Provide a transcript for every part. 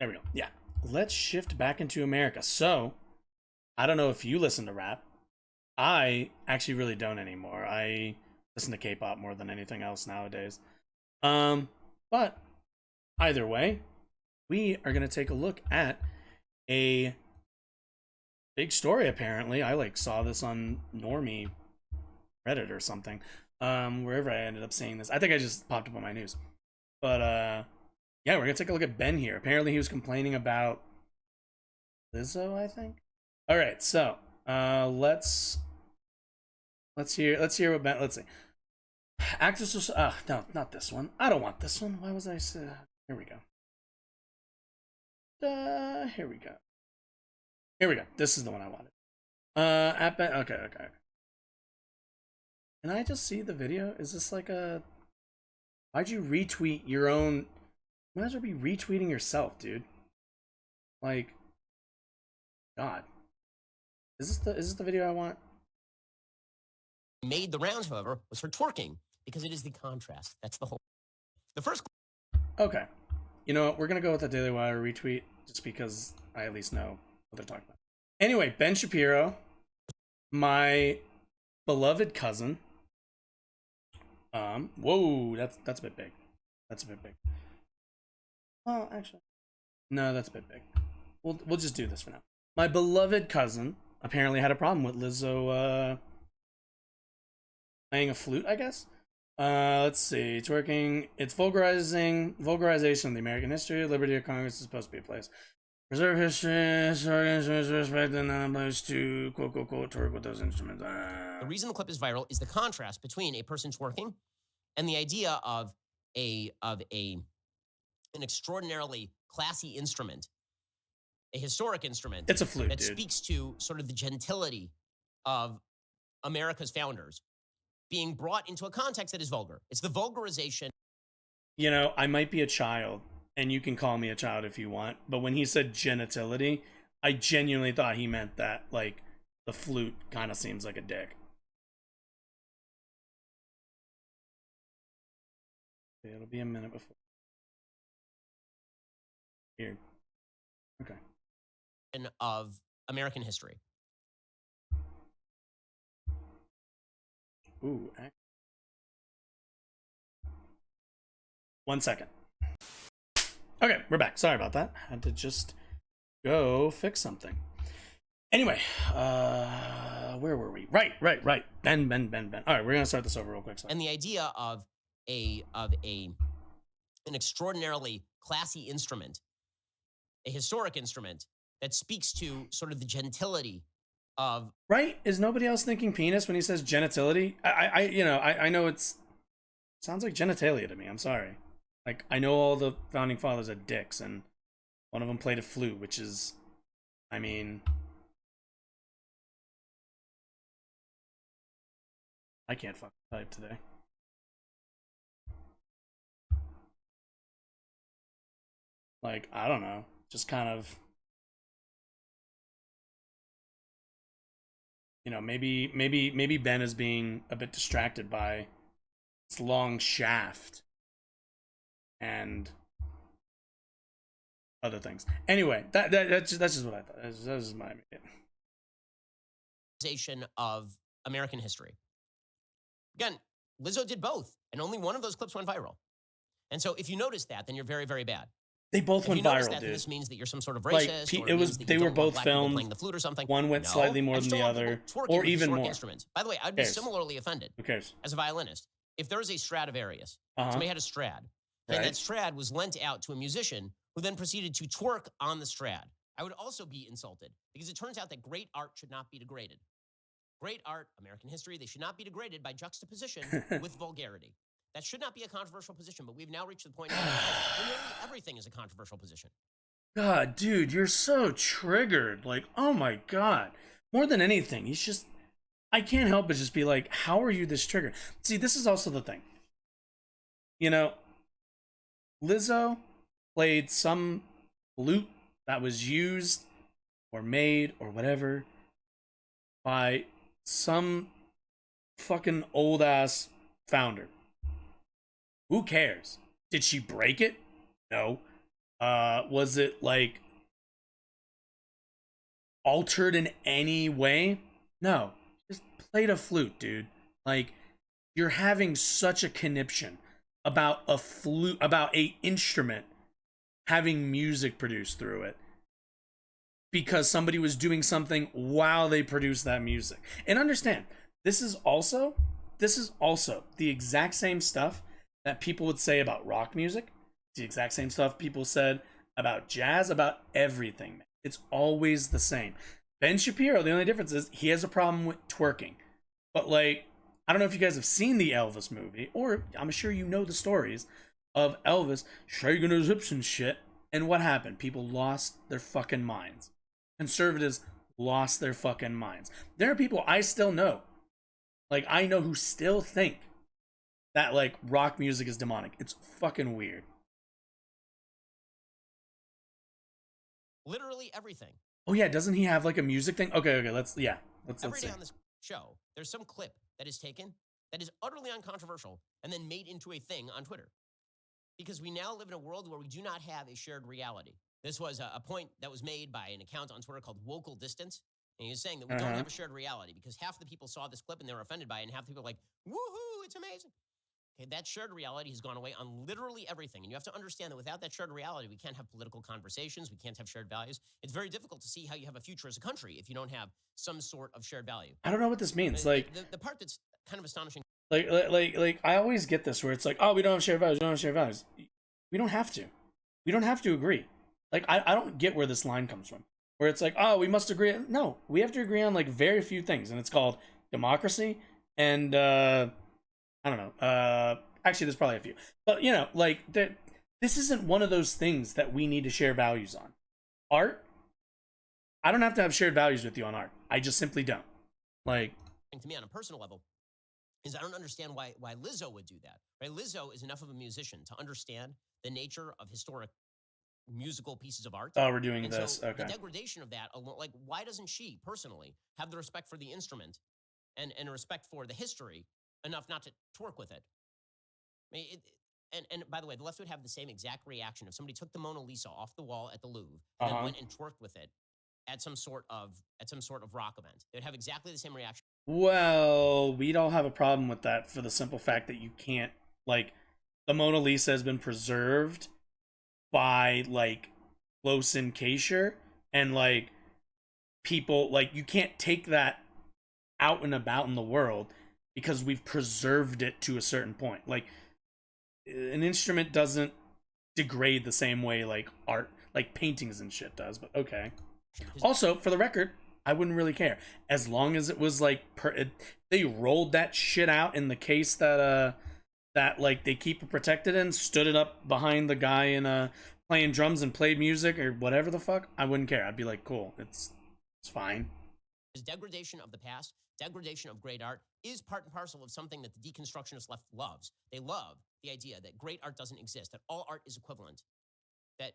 There we go. Yeah. Let's shift back into America. So, I don't know if you listen to rap. I actually really don't anymore. I listen to K-pop more than anything else nowadays. But either way, we are gonna take a look at a big story. Apparently, I like saw this on Normie Reddit or something. Wherever I ended up seeing this, I think I just popped up on my news. But yeah, we're gonna take a look at Ben here. Apparently, he was complaining about Lizzo, I think. All right, so let's hear what Ben. Let's see. Actress was no, not this one. I don't want this one. Why was I? Here we go. Here we go. Here we go. This is the one I wanted. At Ben. Okay. Can I just see the video? Is this like a? Why'd you retweet your own? You might as well be retweeting yourself, dude. Like, God. Is this the video I want? Made the rounds, however, was for twerking because it is the contrast. That's the whole. The first. Okay. You know what? We're gonna go with the Daily Wire retweet just because I at least know what they're talking about. Anyway, Ben Shapiro, my beloved cousin. Whoa, that's a bit big. That's a bit big. Well, actually, no, that's a bit big. We'll just do this for now. My beloved cousin apparently had a problem with Lizzo playing a flute, I guess. Let's see. Twerking. It's vulgarization of the American history. Liberty of Congress is supposed to be a place. Preserve history, respect, and not a place to quote twerk with those instruments. The reason the clip is viral is the contrast between a person twerking and the idea of an extraordinarily classy instrument, a historic instrument. It's a flute, that dude. Speaks to sort of the gentility of America's founders being brought into a context that is vulgar. It's the vulgarization. You know, I might be a child, and you can call me a child if you want, but when he said genitality, I genuinely thought he meant that, like, the flute kind of seems like a dick. It'll be a minute before. Here. Okay. Of American history. Ooh. 1 second. Okay, we're back. Sorry about that. Had to just go fix something. Anyway, where were we? Right. Ben. All right, we're gonna start this over real quick. Sorry. And the idea of an extraordinarily classy instrument, a historic instrument that speaks to sort of the gentility of. Right? Is nobody else thinking penis when he says genitality? I know it's sounds like genitalia to me. I'm sorry. Like, I know all the founding fathers are dicks, and one of them played a flute, which is, I mean, I can't fucking type today. Like, I don't know. Just kind of, you know, maybe Ben is being a bit distracted by its long shaft and other things. Anyway, that's just what I thought. That's just my opinion. Of American history. Again, Lizzo did both, and only one of those clips went viral. And so, if you notice that, then you're very, very bad. They both went viral, that, dude. This means that you're some sort of racist. Like, it was. They were both filmed. Playing the flute or something. One went slightly more than the other, or even more. Instrument. By the way, I'd be similarly offended. Who cares? As a violinist, if there is a Stradivarius, somebody had a Strad, and that Strad was lent out to a musician who then proceeded to twerk on the Strad, I would also be insulted because it turns out that great art should not be degraded. Great art, American history, they should not be degraded by juxtaposition with vulgarity. That should not be a controversial position, but we've now reached the point where nearly everything is a controversial position. God, dude, you're so triggered. Like, oh my God. More than anything, he's just, I can't help but just be like, how are you this triggered? See, this is also the thing. You know, Lizzo played some flute that was used or made or whatever by some fucking old ass founder. Who cares? Did she break it? No. Was it like altered in any way? No. Just played a flute, dude. Like, you're having such a conniption about a flute, about a instrument having music produced through it because somebody was doing something while they produced that music. And understand, this is also the exact same stuff that people would say about rock music. The exact same stuff people said about jazz, about everything. It's always the same. Ben Shapiro, the only difference is he has a problem with twerking. But like, I don't know if you guys have seen the Elvis movie, or I'm sure you know the stories of Elvis shaking his hips and shit. And what happened? People lost their fucking minds. Conservatives lost their fucking minds. There are people I still know, like I know, who still think that like rock music is demonic. It's fucking weird. Literally everything. Oh yeah, doesn't he have like a music thing? Okay, let's every let's day see. on this show, there's some clip that is taken that is utterly uncontroversial and then made into a thing on Twitter. Because we now live in a world where we do not have a shared reality. This was a point that was made by an account on Twitter called Wocal Distance. And he was saying that we don't have a shared reality because half the people saw this clip and they were offended by it, and half the people were like, woohoo, it's amazing. Okay, that shared reality has gone away on literally everything. And you have to understand that without that shared reality, we can't have political conversations. We can't have shared values. It's very difficult to see how you have a future as a country if you don't have some sort of shared value. I don't know what this means. Like the part that's kind of astonishing. Like I always get this where it's like, oh, we don't have shared values. We don't have shared values. We don't have to. We don't have to agree. Like I don't get where this line comes from. Where it's like, oh, we must agree. No, we have to agree on like very few things, and it's called democracy and I don't know. Actually, there's probably a few, but you know, like this isn't one of those things that we need to share values on. Art, I don't have to have shared values with you on art. I just simply don't. Like, to me on a personal level, is I don't understand why Lizzo would do that. Right? Lizzo is enough of a musician to understand the nature of historic musical pieces of art. Oh, we're doing and this. So okay. The degradation of that, like, why doesn't she personally have the respect for the instrument and respect for the history enough not to twerk with it? I mean, and by the way, the left would have the same exact reaction if somebody took the Mona Lisa off the wall at the Louvre and then went and twerked with it at some sort of rock event. They would have exactly the same reaction. Well, we'd all have a problem with that for the simple fact that you can't, like, the Mona Lisa has been preserved by like close encasure, and like people, like, you can't take that out and about in the world because we've preserved it to a certain point. Like, an instrument doesn't degrade the same way like art, like paintings and shit does, but okay. Also, for the record, I wouldn't really care as long as it was like they rolled that shit out in the case that that like they keep it protected in, stood it up behind the guy in playing drums and played music or whatever the fuck. I wouldn't care. I'd be like, cool, it's fine. Degradation of the past, degradation of great art is part and parcel of something that the deconstructionist left loves. They love the idea that great art doesn't exist, that all art is equivalent, that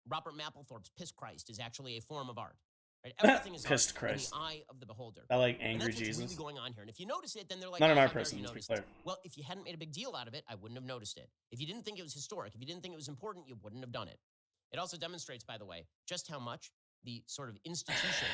Robert Mapplethorpe's Piss Christ is actually a form of art. Right? Everything is Pissed art Christ. in the eye of the beholder. I like angry that's Jesus. What's really going on here. And if you notice it, then they're like, not an oh, art person. To be clear. Well, if you hadn't made a big deal out of it, I wouldn't have noticed it. If you didn't think it was historic, if you didn't think it was important, you wouldn't have done it. It also demonstrates, by the way, just how much the sort of institutions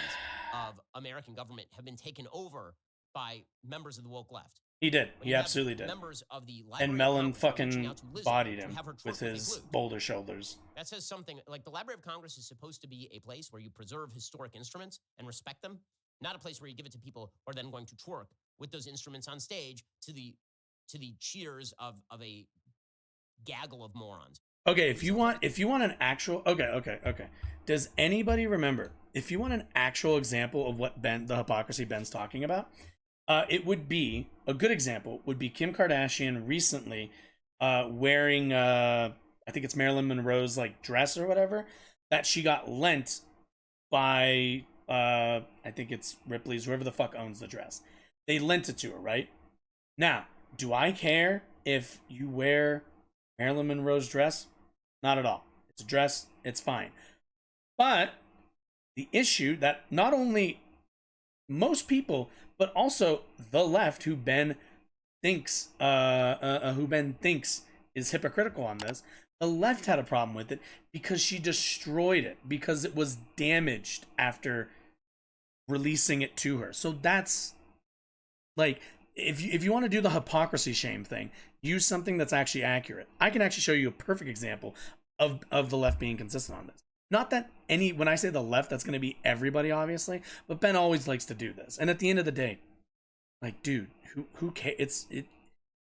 of American government have been taken over by members of the woke left. He did. He absolutely did. Members of the and Mellon fucking bodied him with his boulder shoulders. That says something. Like, the Library of Congress is supposed to be a place where you preserve historic instruments and respect them, not a place where you give it to people who are then going to twerk with those instruments on stage to the cheers of a gaggle of morons. Okay, if you want an actual okay. Does anybody remember, if you want an actual example of what the hypocrisy Ben's talking about, it would be a good example would be Kim Kardashian recently wearing I think it's Marilyn Monroe's like dress or whatever that she got lent by I think it's Ripley's, whoever the fuck owns the dress. They lent it to her, right? Now, do I care if you wear Marilyn Monroe's dress? Not at all. It's a dress, it's fine. But the issue that not only most people, but also the left, who Ben thinks is hypocritical on this. The left had a problem with it because she destroyed it, because it was damaged after releasing it to her. So that's like, if you want to do the hypocrisy shame thing, use something that's actually accurate. I can actually show you a perfect example of the left being consistent on this. Not that when I say the left, that's going to be everybody, obviously, but Ben always likes to do this. And at the end of the day, like, dude, who cares?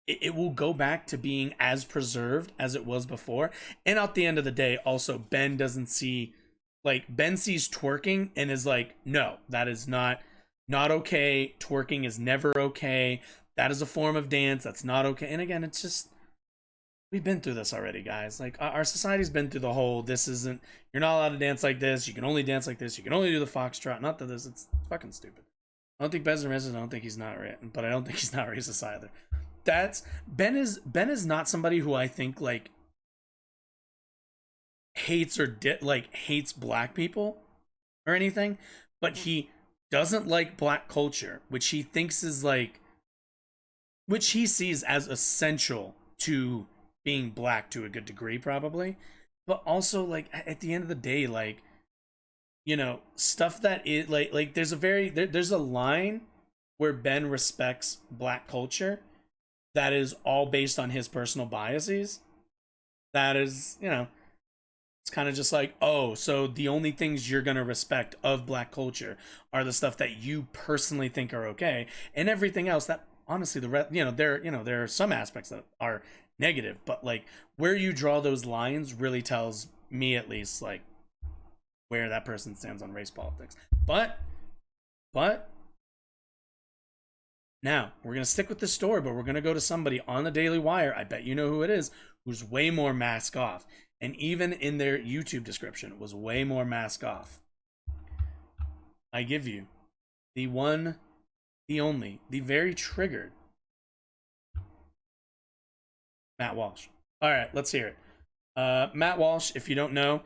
It will go back to being as preserved as it was before. And at the end of the day, also, Ben doesn't see, like, Ben sees twerking and is like, no, that is not okay. Twerking is never okay. That is a form of dance. That's not okay. And again, it's just, we've been through this already, guys. Like, our society's been through the whole, this isn't, you're not allowed to dance like this. You can only dance like this. You can only do the foxtrot. Not that this, it's fucking stupid. I don't think Ben's racist. I don't think he's not racist, but I don't think he's not racist either. Ben is not somebody who I think, like, hates or hates black people or anything, but he doesn't like black culture, which he thinks is like, which he sees as essential to being black to a good degree, probably. But also, like, at the end of the day, like, you know, stuff that is like there's a line where Ben respects black culture that is all based on his personal biases. That is, you know, it's kind of just like, oh, so the only things you're going to respect of black culture are the stuff that you personally think are okay, and everything else that, honestly, there are some aspects that are negative, but, like, where you draw those lines really tells me, at least, like, where that person stands on race politics. But now we're going to stick with this story, but we're going to go to somebody on the Daily Wire, I bet you know who it is, who's way more mask off. And even in their YouTube description, it was way more mask off. I give you the one, the only, the very triggered Matt Walsh. All right, let's hear it. Matt Walsh, if you don't know,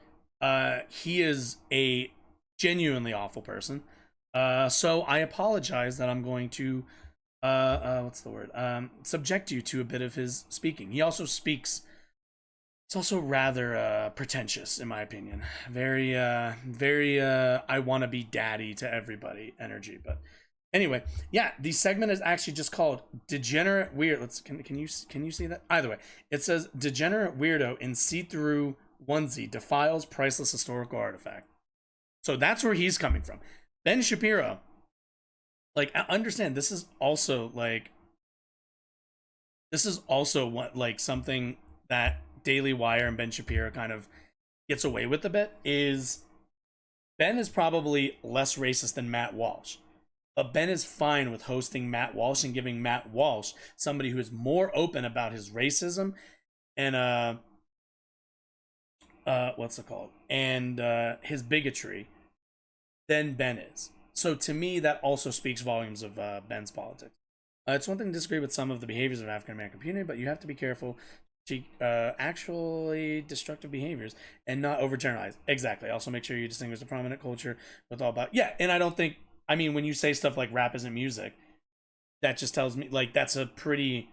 he is a genuinely awful person. So I apologize that I'm going to, what's the word? Subject you to a bit of his speaking. He also speaks, it's also rather pretentious, in my opinion. Very I want to be daddy to everybody energy. But anyway, yeah, the segment is actually just called Degenerate Weird. Can you see that? Either way, it says Degenerate Weirdo in see-through onesie defiles priceless historical artifact. So that's where he's coming from. Ben Shapiro, like, I understand this is also what, like, something that Daily Wire and Ben Shapiro kind of gets away with a bit, is Ben is probably less racist than Matt Walsh. But Ben is fine with hosting Matt Walsh and giving Matt Walsh, somebody who is more open about his racism and what's it called? And his bigotry than Ben is. So to me, that also speaks volumes of Ben's politics. It's one thing to disagree with some of the behaviors of African American community, but you have to be careful to actually destructive behaviors and not overgeneralize. Exactly. Also, make sure you distinguish the prominent culture with all about. Yeah, and I don't think. I mean, when you say stuff like rap isn't music, that just tells me, like, that's a pretty.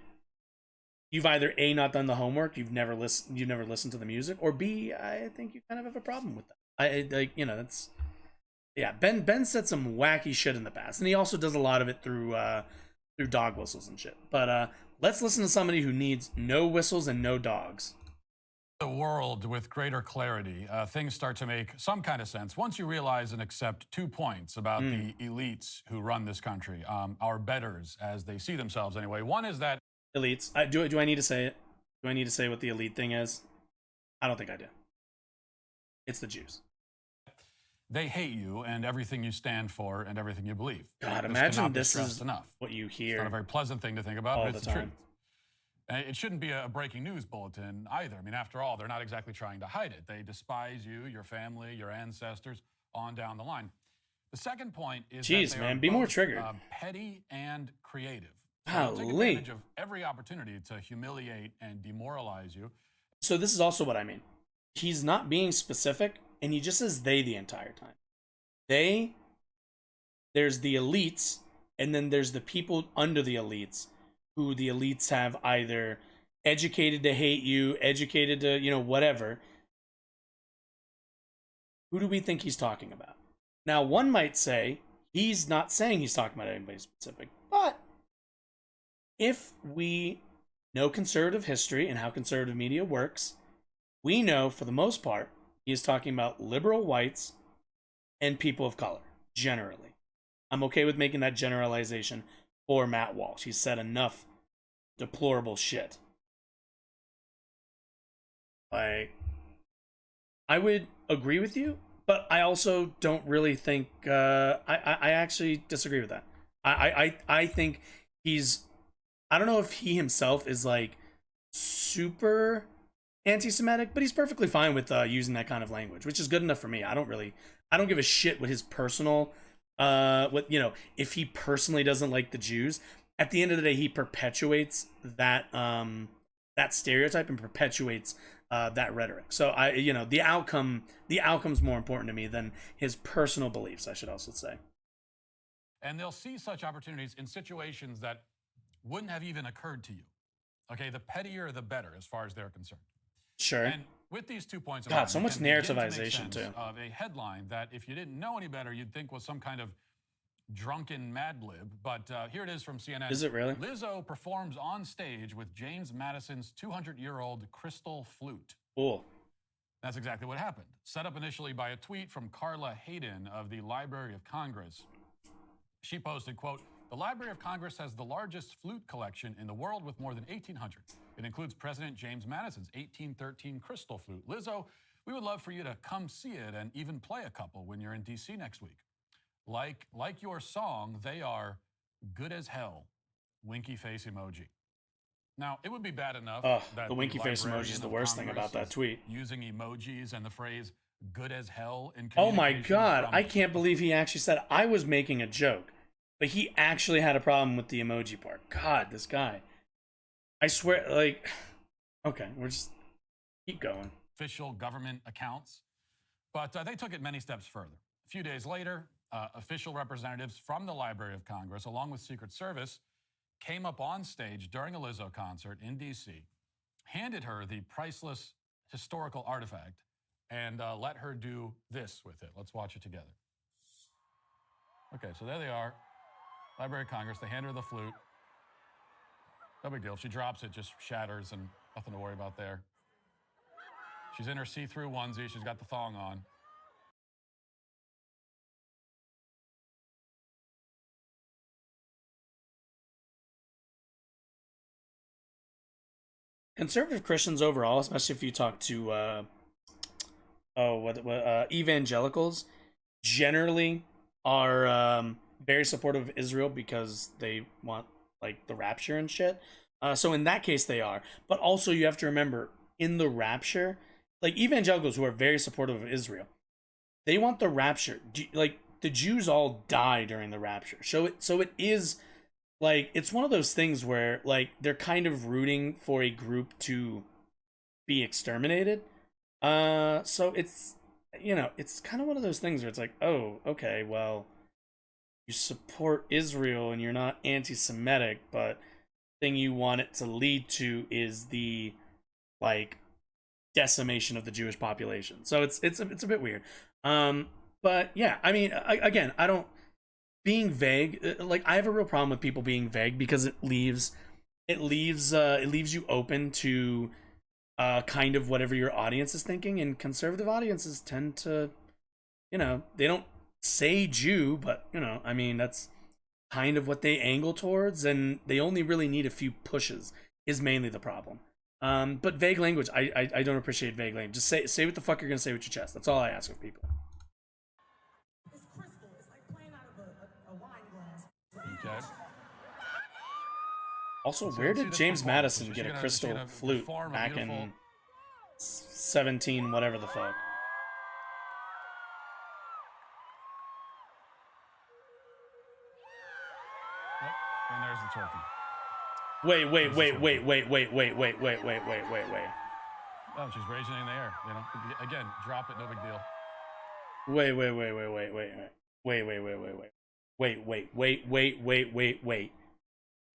You've either A, not done the homework, you've never listened to the music, or B, I think you kind of have a problem with that. I like, you know, that's. Yeah, Ben said some wacky shit in the past, and he also does a lot of it through dog whistles and shit. But let's listen to somebody who needs no whistles and no dogs. The world with greater clarity, things start to make some kind of sense once you realize and accept 2 points about the elites who run this country, our betters as they see themselves anyway. One is that elites. Do I need to say it? Do I need to say what the elite thing is? I don't think I do. It's the Jews. They hate you and everything you stand for and everything you believe. God, imagine this is enough. What you hear. It's not a very pleasant thing to think about, but it's the truth. And it shouldn't be a breaking news bulletin either. I mean, after all, they're not exactly trying to hide it. They despise you, your family, your ancestors, on down the line. The second point is Jeez, that they man, are be more both, triggered. Petty and creative. So take advantage of every opportunity to humiliate and demoralize you. So this is also what I mean. He's not being specific, and he just says they the entire time. There's the elites, and then there's the people under the elites, who the elites have either educated to hate you, educated to, whatever. Who do we think he's talking about? Now, one might say he's not saying he's talking about anybody specific, but if we know conservative history and how conservative media works, we know for the most part he is talking about liberal whites and people of color, generally. I'm okay with making that generalization for Matt Walsh. He's said enough deplorable shit. I would agree with you, but I also don't really think I actually disagree with that. I think he's, I don't know if he himself is like super anti-Semitic, but he's perfectly fine with using that kind of language, which is good enough for me. I don't give a shit what his personal if he personally doesn't like the Jews. At the end of the day, he perpetuates that that stereotype and perpetuates that rhetoric. So the outcome's more important to me than his personal beliefs, I should also say. And they'll see such opportunities in situations that wouldn't have even occurred to you. Okay, the pettier, the better, as far as they're concerned. Sure. And with these 2 points, God, so much narrativization too. Of a headline that, if you didn't know any better, you'd think was some kind of drunken Mad Lib. But here it is from CNN. Is it really? Lizzo performs on stage with James Madison's 200-year-old crystal flute. Cool. That's exactly what happened. Set up initially by a tweet from Carla Hayden of the Library of Congress. She posted, quote, "The Library of Congress has the largest flute collection in the world with more than 1,800. It includes President James Madison's 1813 crystal flute. Lizzo, we would love for you to come see it and even play a couple when you're in D.C. next week. Like your song, they are good as hell. Winky face emoji." Now, it would be bad enough that the winky face emoji is the worst thing about that tweet. Using emojis and the phrase "good as hell" in oh my god, I can't believe he actually said I was making a joke, but he actually had a problem with the emoji part. God, this guy. I swear, like, okay, we're just keep going. Official government accounts, but they took it many steps further. A few days later, official representatives from the Library of Congress, along with Secret Service, came up on stage during a Lizzo concert in D.C., handed her the priceless historical artifact, and let her do this with it. Let's watch it together. Okay, so there they are. Library of Congress, they hand her the flute. No big deal. If she drops it, just shatters and nothing to worry about there. She's in her see-through onesie. She's got the thong on. Conservative Christians overall, especially if you talk to evangelicals, generally are very supportive of Israel because they want like the rapture and shit. So in that case they are. But also you have to remember, in the rapture, like evangelicals who are very supportive of Israel, they want the rapture. Like the Jews all die during the rapture. So it is like, it's one of those things where like they're kind of rooting for a group to be exterminated. So it's, it's kind of one of those things where it's like, oh, okay, well, you support Israel and you're not anti-Semitic, but thing you want it to lead to is the like decimation of the Jewish population. So it's a bit weird. But yeah, I mean, I don't, being vague, like I have a real problem with people being vague because it leaves you open to kind of whatever your audience is thinking, and conservative audiences tend to, they don't say Jew, but I mean, that's kind of what they angle towards, and they only really need a few pushes is mainly the problem. But vague language, I don't appreciate vague language. Just say what the fuck you're gonna say with your chest. That's all I ask of people. Okay. Also, where did James Madison get a crystal flute back in 17 whatever the fuck? Yep. And there's the turkey. Wait. Oh, she's raising it in the air. Again, drop it, no big deal. Wait.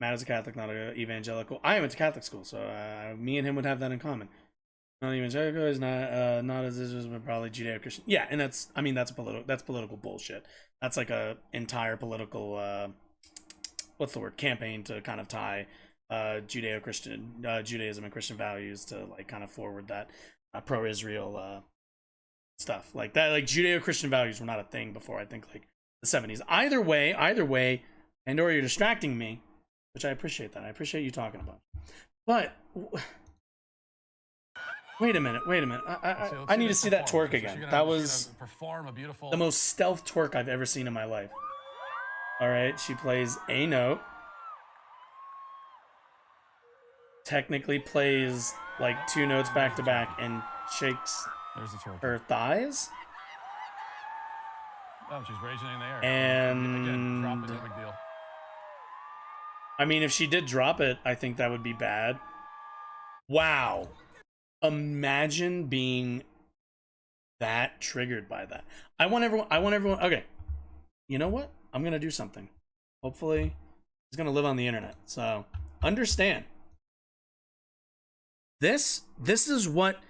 Matt is a Catholic, not a evangelical. I went to Catholic school, so me and him would have that in common. Not evangelical is not as is, but probably Judeo-Christian. Yeah, and that's political bullshit. That's like a entire political what's the word, campaign to kind of tie Judeo-Christian Judaism and Christian values to like kind of forward that pro-Israel stuff like that. Like Judeo-Christian values were not a thing before I think like the 70s. Either way, Pandora, you're distracting me, which I appreciate that. I appreciate you talking about it. But wait a minute. I need to see that twerk again. That was the most stealth twerk I've ever seen in my life. All right, she plays a note. Technically plays like 2 notes back to back and shakes her thighs. Oh, she's raising it in the air. And again, drop it, no big deal. I mean, if she did drop it, I think that would be bad. Wow. Imagine being that triggered by that. I want everyone. Okay. You know what? I'm going to do something. Hopefully, it's going to live on the internet. So, understand. This is what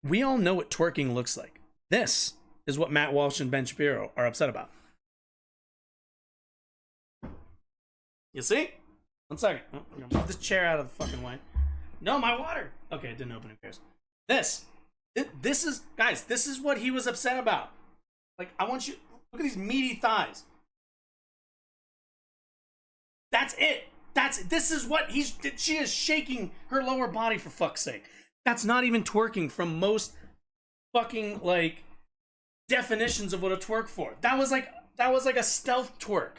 we all know what twerking looks like. This is what Matt Walsh and Ben Shapiro are upset about. You see? 1 second. Oh, I'm gonna move this chair out of the fucking way. No, my water. Okay, it didn't open. Who cares? This is, guys, this is what he was upset about. Like, I want you, look at these meaty thighs. That's it. This is what she is shaking her lower body, for fuck's sake. That's not even twerking from most fucking, like, definitions of what a twerk for. That was like a stealth twerk.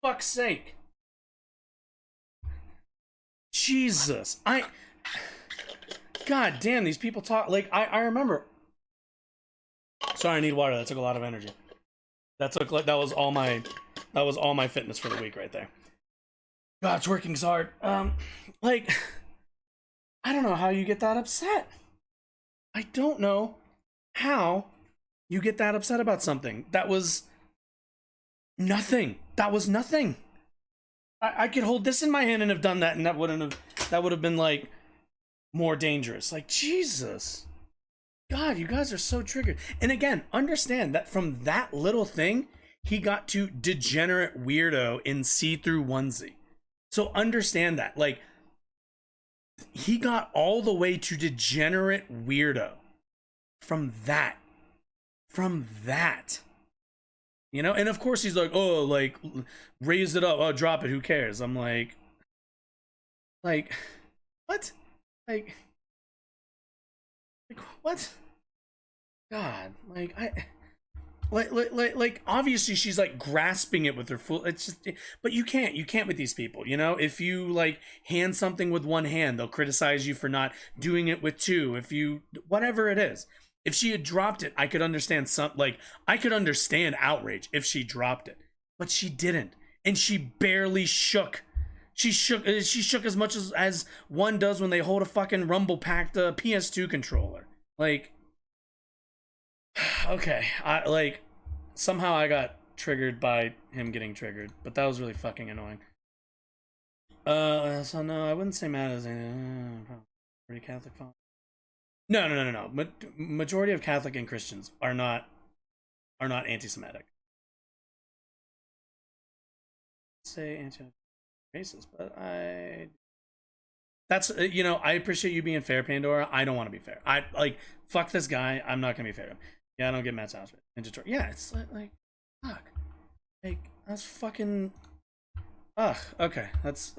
Fuck's sake. Jesus. God damn, these people talk, like, I remember. Sorry, I need water. That took a lot of energy. That was all my fitness for the week right there. God, twerking's hard. Like, I don't know how you get that upset. I don't know how you get that upset about something. That was nothing. That was nothing. I could hold this in my hand and have done that, and that would have been like more dangerous. Like, Jesus. God, you guys are so triggered. And again, understand that from that little thing, he got to degenerate weirdo in see-through onesie. So understand that. Like, he got all the way to degenerate weirdo from that. You know? And of course he's like, oh, like, raise it up. Oh, drop it. Who cares? I'm like, what? Like, what? God, like obviously she's like grasping it with her full. It's just, but you can't with these people. You know, if you like hand something with one hand, they'll criticize you for not doing it with two. If you, whatever it is, if she had dropped it, I could understand I could understand outrage if she dropped it, but she didn't, and she barely shook. She shook as much as one does when they hold a fucking rumble packed PS2 controller. Like, okay, somehow I got triggered by him getting triggered, but that was really fucking annoying. So no, I wouldn't say Matt is pretty Catholic. No. Majority of Catholic and Christians are not anti-Semitic. Say anti-racist, but that's, you know, I appreciate you being fair, Pandora. I don't want to be fair. I like, fuck this guy. I'm not gonna be fair to him. Yeah, I don't get Matt's outfit. Yeah, it's like, fuck. Like, that's fucking. Ugh. Okay, that's.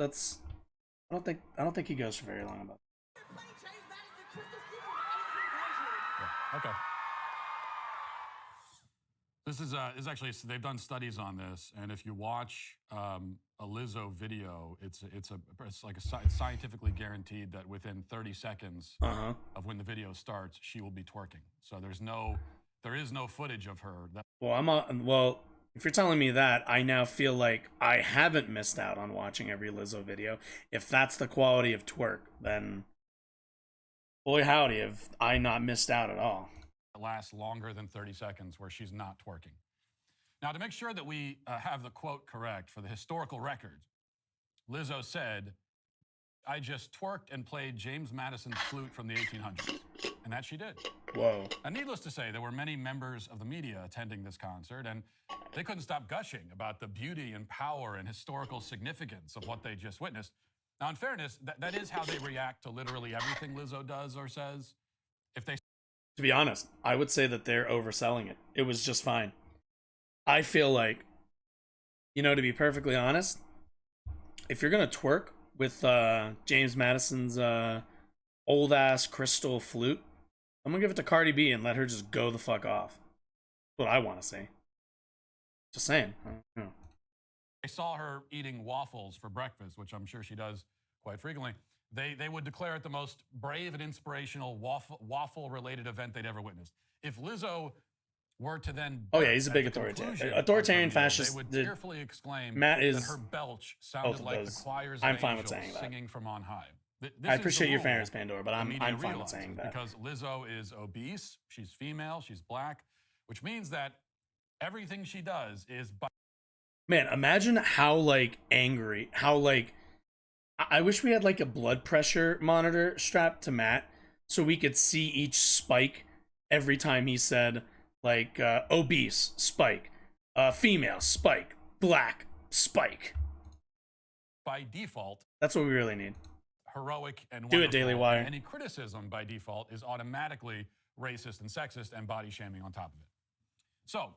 I don't think he goes for very long about it. Yeah, okay. This is actually, they've done studies on this, and if you watch a Lizzo video, it's scientifically guaranteed that within 30 seconds of when the video starts, she will be twerking. So there is no footage of her. Well, if you're telling me that, I now feel like I haven't missed out on watching every Lizzo video. If that's the quality of twerk, then boy howdy, have I not missed out at all. Lasts longer than 30 seconds where she's not twerking. Now, to make sure that we have the quote correct for the historical record, Lizzo said, "I just twerked and played James Madison's flute from the 1800s." And that she did. Whoa. And needless to say, there were many members of the media attending this concert, and they couldn't stop gushing about the beauty and power and historical significance of what they just witnessed. Now, in fairness, that is how they react to literally everything Lizzo does or says. If they, To be honest, I would say that they're overselling it. It was just fine. I feel like, to be perfectly honest, if you're gonna twerk with James Madison's old ass crystal flute, I'm gonna give it to Cardi B and let her just go the fuck off. That's what I want to say. Just saying. They saw her eating waffles for breakfast, which I'm sure she does quite frequently. They would declare it the most brave and inspirational waffle-related event they'd ever witnessed. If Lizzo were to then, oh yeah, he's a big authoritarian fascist. They would tearfully exclaim Matt is that her belch sounded like the choirs of I'm fine angels with saying that. singing from on high. I appreciate your fairness, Pandora, but I'm fine with saying that. Because Lizzo is obese, she's female, she's black, which means that everything she does is... Man, imagine how, angry, how, I wish we had, a blood pressure monitor strapped to Matt so we could see each spike every time he said, obese, spike, female, spike, black, spike. By default... That's what we really need. Heroic and do it, Daily Wire. Any criticism by default is automatically racist and sexist and body shaming on top of it. So,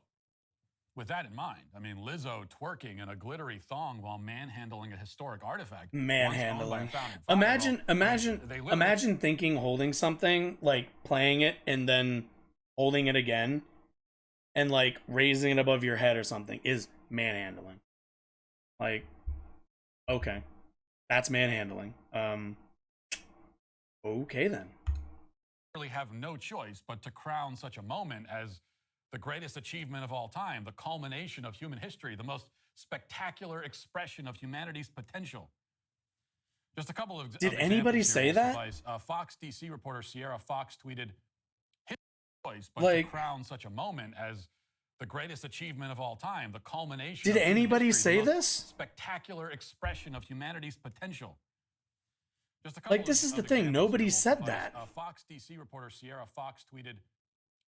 with that in mind, Lizzo twerking in a glittery thong while manhandling a historic artifact. Manhandling. Imagine thinking holding something, playing it and then holding it again and raising it above your head or something is manhandling. Okay. That's manhandling. Okay then. Really have no choice but to crown such a moment as the greatest achievement of all time, the culmination of human history, the most spectacular expression of humanity's potential. Just a couple of Did anybody say that? Fox DC reporter Sierra Fox tweeted, "His choice but to crown such a moment as the greatest achievement of all time, the culmination." Did anybody say this? Spectacular expression of humanity's potential. Just a couple this is the thing. Nobody said that. Fox DC reporter Sierra Fox tweeted,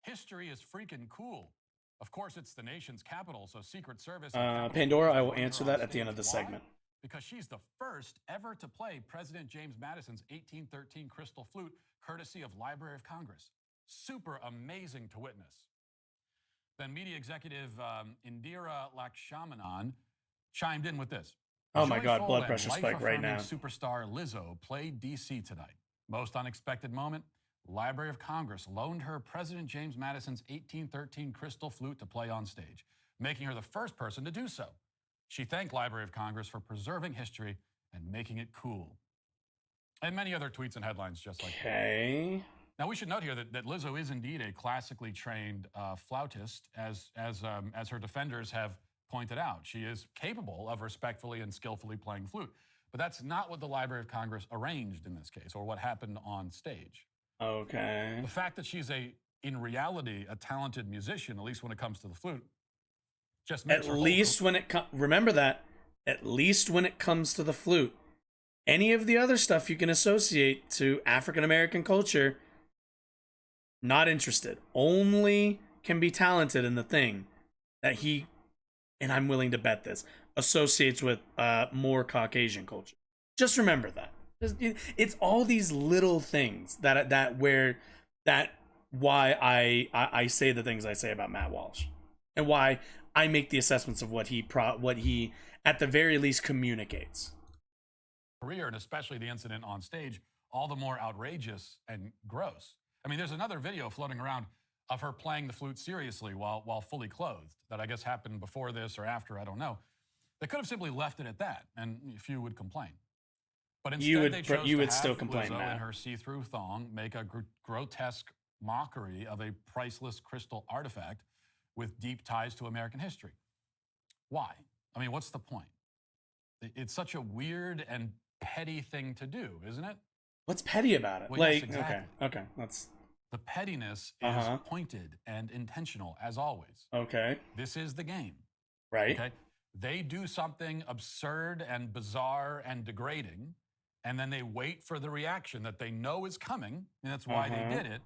"History is freaking cool. Of course, it's the nation's capital, so Secret Service..." Pandora, I will answer that at the end of the segment. Because she's the first ever to play President James Madison's 1813 crystal flute, courtesy of Library of Congress. Super amazing to witness. Then media executive Indira Lakshmanan chimed in with this. Oh my God, blood pressure spike right now. Superstar Lizzo played DC tonight. Most unexpected moment, Library of Congress loaned her President James Madison's 1813 crystal flute to play on stage, making her the first person to do so. She thanked Library of Congress for preserving history and making it cool. And many other tweets and headlines just like that. Okay. Now, we should note here that Lizzo is indeed a classically trained flautist, as her defenders have pointed out. She is capable of respectfully and skillfully playing flute. But that's not what the Library of Congress arranged in this case, or what happened on stage. Okay. The fact that she's in reality, a talented musician, at least when it comes to the flute, just makes her remember that, at least when it comes to the flute. Any of the other stuff you can associate to African American culture, not interested. Only can be talented in the thing that he, and I'm willing to bet this, associates with more Caucasian culture. Just remember that. It's all these little things why I say the things I say about Matt Walsh, and why I make the assessments of what he at the very least communicates. Career, and especially the incident on stage, all the more outrageous and gross. There's another video floating around of her playing the flute seriously while fully clothed that I guess happened before this or after, I don't know. They could have simply left it at that, and few would complain. But instead, they chose to still have complain, Lizzo Matt. in her see-through thong make a grotesque mockery of a priceless crystal artifact with deep ties to American history. Why? What's the point? It's such a weird and petty thing to do, isn't it? What's petty about it? Well, yes, exactly. Okay. Let's The pettiness is pointed and intentional, as always. Okay. This is the game. Right. Okay. They do something absurd and bizarre and degrading, and then they wait for the reaction that they know is coming, and that's why they did it.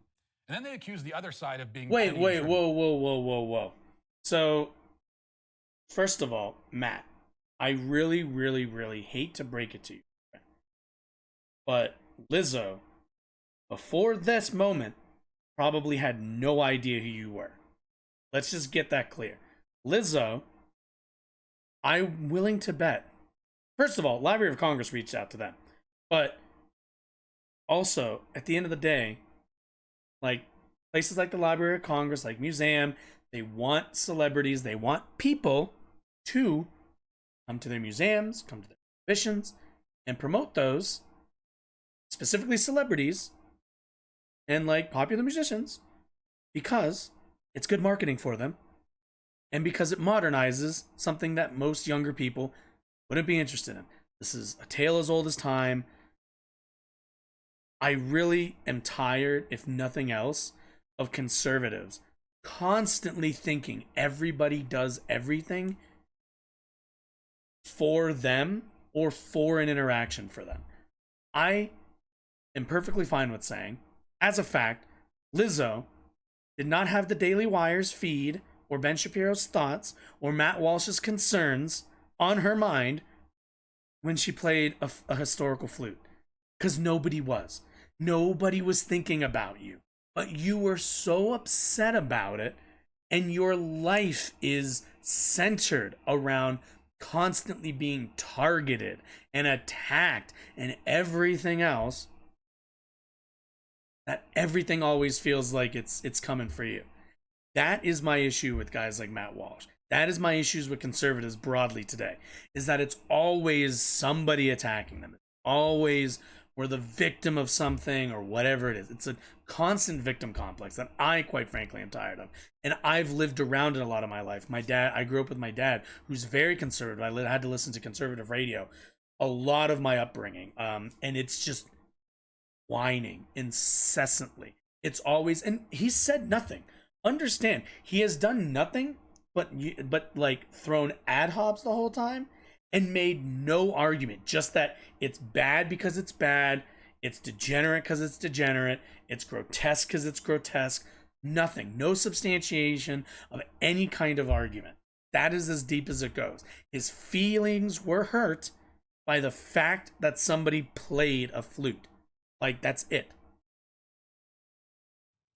And then they accuse the other side of being wait, whoa. So, first of all, Matt, I really hate to break it to you, but Lizzo, before this moment, probably had no idea who you were. Let's just get that clear. Lizzo, I'm willing to bet. First of all, Library of Congress reached out to them. But also, at the end of the day, like places like the Library of Congress, like Museum, they want celebrities, they want people to come to their museums, come to their exhibitions, and promote those, specifically celebrities and like popular musicians, because it's good marketing for them and because it modernizes something that most younger people wouldn't be interested in. This is a tale as old as time. I really am tired, if nothing else, of conservatives constantly thinking everybody does everything for them or for an interaction for them. I am perfectly fine with saying, as a fact, Lizzo did not have the Daily Wire's feed or Ben Shapiro's thoughts or Matt Walsh's concerns on her mind when she played a historical flute. Because nobody was. Nobody was thinking about you. But you were so upset about it, and your life is centered around constantly being targeted and attacked and everything else, that everything always feels like it's coming for you. That is my issue with guys like Matt Walsh. That is my issues with conservatives broadly today, is that it's always somebody attacking them. Always we're the victim of something or whatever it is. It's a constant victim complex that I, quite frankly, am tired of. And I've lived around it a lot of my life. I grew up with my dad, who's very conservative. I had to listen to conservative radio a lot of my upbringing. And it's just whining incessantly. It's always, and he said nothing. Understand, he has done nothing but like thrown ad hobs the whole time and made no argument. Just that it's bad because it's bad, it's degenerate because it's degenerate, it's grotesque because it's grotesque. Nothing, no substantiation of any kind of argument. That is as deep as it goes. His feelings were hurt by the fact that somebody played a flute. Like, that's it.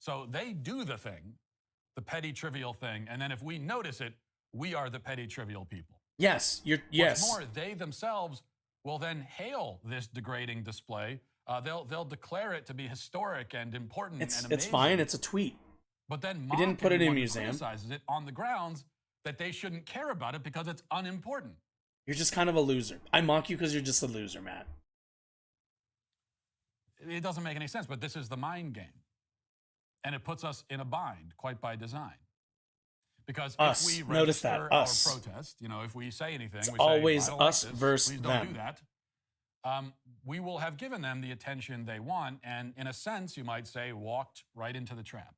So they do the thing, the petty, trivial thing, and then if we notice it, we are the petty, trivial people. Yes, yes. What's more, they themselves will then hail this degrading display. They'll declare it to be historic and important and amazing. It's fine. It's a tweet. But then he didn't put it in a museum. Criticizes it on the grounds that they shouldn't care about it because it's unimportant. You're just kind of a loser. I mock you because you're just a loser, Matt. It doesn't make any sense, but this is the mind game. And it puts us in a bind, quite by design. Because if we register our protest, if we say anything, it's we always say, us versus please them. Don't do that. We will have given them the attention they want, and in a sense, you might say, walked right into the trap.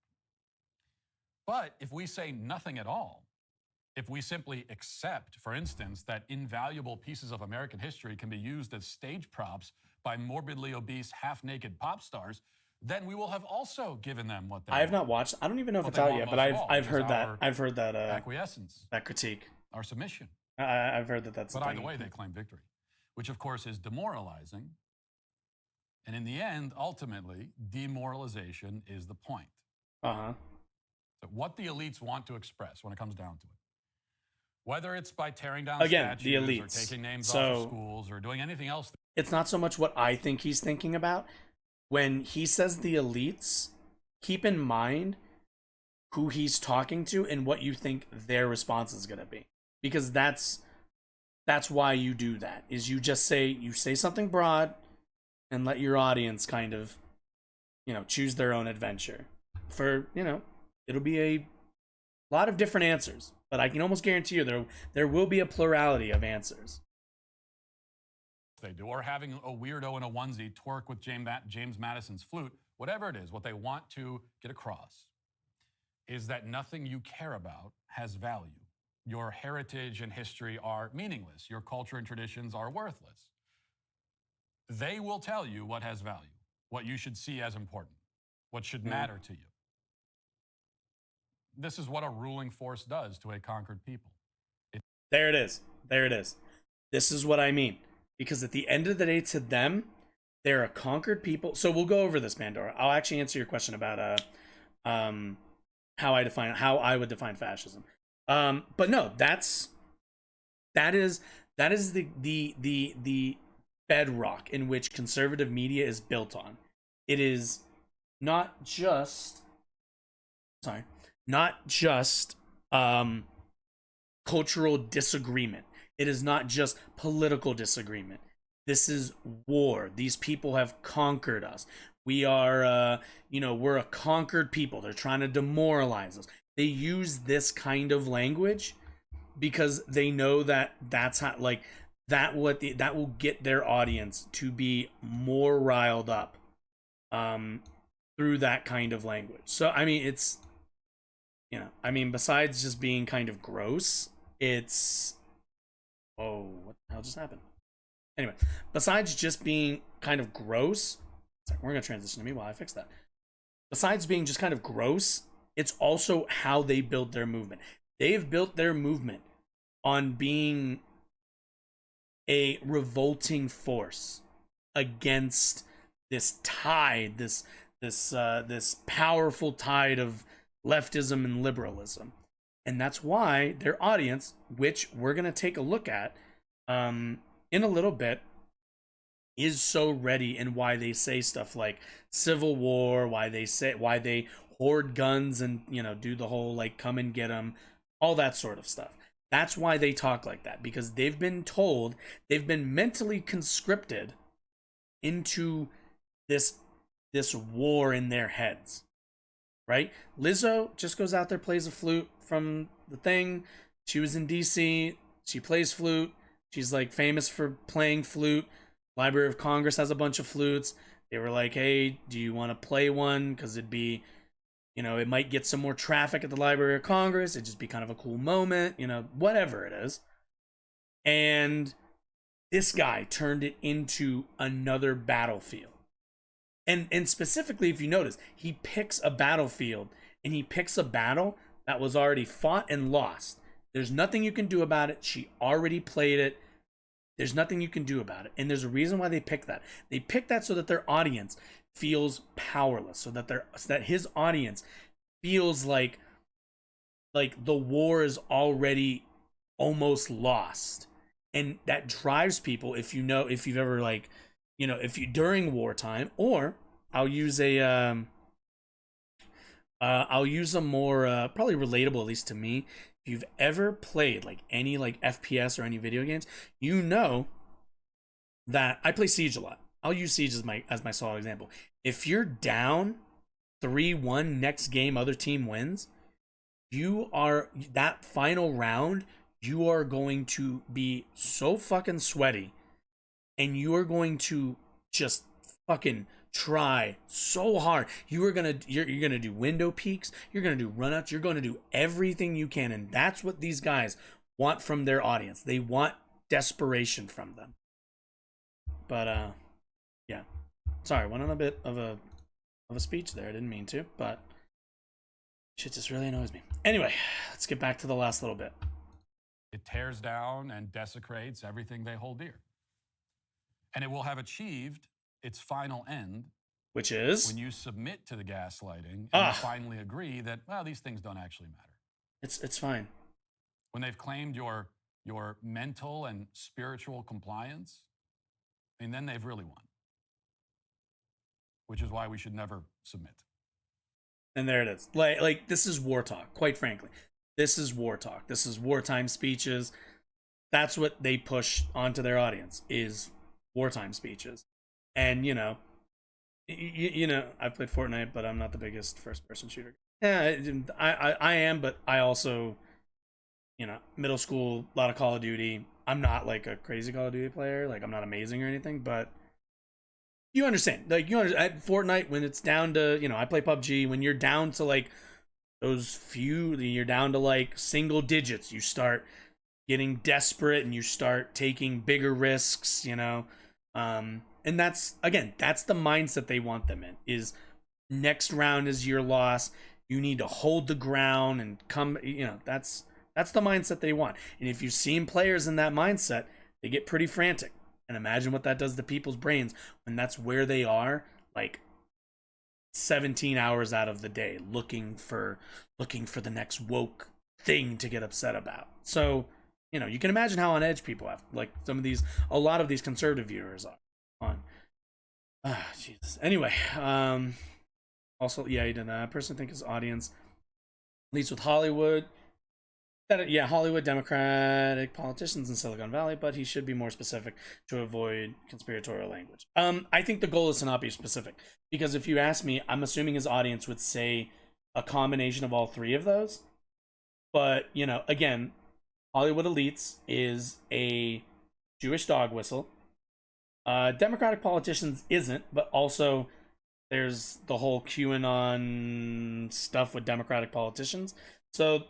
But if we say nothing at all, if we simply accept, for instance, that invaluable pieces of American history can be used as stage props by morbidly obese, half-naked pop stars, then we will have also given them what they want. I have not watched. I don't even know if it's out yet, but I've heard that. I've heard that acquiescence, that critique, our submission. I've heard that's. But either way, they claim victory, which of course is demoralizing. And in the end, ultimately, demoralization is the point. So what the elites want to express when it comes down to it, whether it's by tearing down statues the elites, or taking names off of schools or doing anything else, it's not so much what I think he's thinking about. When he says the elites, keep in mind who he's talking to and what you think their response is going to be. Because that's why you do that. Is you say something broad and let your audience kind of, choose their own adventure. For, it'll be a lot of different answers, but I can almost guarantee you there will be a plurality of answers. They do, or having a weirdo in a onesie twerk with James Madison's flute, whatever it is, what they want to get across is that nothing you care about has value. Your heritage and history are meaningless. Your culture and traditions are worthless. They will tell you what has value, what you should see as important, what should matter to you. This is what a ruling force does to a conquered people. There it is. There it is. This is what I mean. Because at the end of the day, to them, they're a conquered people. So we'll go over this, Pandora. I'll actually answer your question about how I would define fascism. But no, that is the bedrock in which conservative media is built on. It is not just cultural disagreement. It is not just political disagreement. This is war. These people have conquered us. We are, we're a conquered people. They're trying to demoralize us. They use this kind of language because they know that that's how, like, that will get their audience to be more riled up, through that kind of language. So, I mean, it's, besides just being kind of gross, it's, oh, what the hell just happened? Anyway, besides just being kind of gross, we're going to transition to me while I fix that. Besides being just kind of gross, it's also how they build their movement. They've built their movement on being a revolting force against this tide, this powerful tide of leftism and liberalism. And that's why their audience, which we're going to take a look at in a little bit, is so ready, and why they say stuff like civil war, why they hoard guns and, do the whole like come and get them, all that sort of stuff. That's why they talk like that, because they've been told, they've been mentally conscripted into this war in their heads, right? Lizzo just goes out there, plays a flute from the thing. She was in DC. She plays flute. She's like famous for playing flute. Library of Congress has a bunch of flutes. They were like, hey, do you want to play one? Because it'd be, it might get some more traffic at the Library of Congress. It'd just be kind of a cool moment, whatever it is. And this guy turned it into another battlefield. And specifically, if you notice, he picks a battlefield, and he picks a battle that was already fought and lost. There's nothing you can do about it. She already played it. There's nothing you can do about it. And there's a reason why they picked that. They picked that so that their audience feels powerless, so that his audience feels like the war is already almost lost. And that drives people, if you've ever if you during wartime, or I'll use a more probably relatable, at least to me. If you've ever played like any like FPS or any video games, that I play Siege a lot. I'll use Siege as my solid example. If you're down 3-1, next game other team wins, that final round, you are going to be so fucking sweaty, and you are going to just fucking try so hard. You're gonna do window peeks, you're gonna do runouts, you're gonna do everything you can. And that's what these guys want from their audience. They want desperation from them. But yeah, sorry, went on a bit of a speech there. I didn't mean to, but shit just really annoys me. Anyway, let's get back to the last little bit. It tears down and desecrates everything they hold dear. And it will have achieved its final end, which is when you submit to the gaslighting and you finally agree that, well, these things don't actually matter. It's fine. When they've claimed your mental and spiritual compliance, then they've really won. Which is why we should never submit. And there it is. Like this is war talk, quite frankly. This is war talk. This is wartime speeches. That's what they push onto their audience, is wartime speeches. And I've played Fortnite, but I'm not the biggest first-person shooter. Yeah, I am, but I also, middle school, a lot of Call of Duty. I'm not like a crazy Call of Duty player. Like, I'm not amazing or anything, but You understand, like at Fortnite when it's down to, I play PUBG, when you're down to like those few, you're down to like single digits, you start getting desperate and you start taking bigger risks, and that's, again, that's the mindset they want them in, is next round is your loss, you need to hold the ground and come, that's the mindset they want. And if you've seen players in that mindset, they get pretty frantic. And imagine what that does to people's brains when that's where they are, like 17 hours out of the day, looking for the next woke thing to get upset about. So, you can imagine how on edge people have, like a lot of these conservative viewers are on. Jesus. Anyway, also, yeah, he did that. I personally think his audience leads with Hollywood. Hollywood Democratic politicians in Silicon Valley, but he should be more specific to avoid conspiratorial language. I think the goal is to not be specific, because if you ask me, I'm assuming his audience would say a combination of all three of those. But, again, Hollywood elites is a Jewish dog whistle. Democratic politicians isn't, but also there's the whole QAnon stuff with Democratic politicians. So,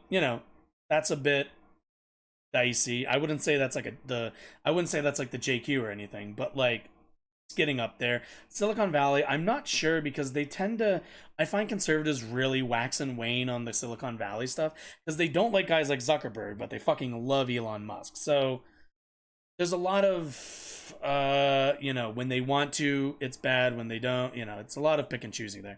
that's a bit dicey. I wouldn't say that's like the JQ or anything, but like it's getting up there. Silicon Valley, I'm not sure, because they I find conservatives really wax and wane on the Silicon Valley stuff, because they don't like guys like Zuckerberg, but they fucking love Elon Musk. So there's a lot of when they want to, it's bad. When they don't, it's a lot of pick and choosing there.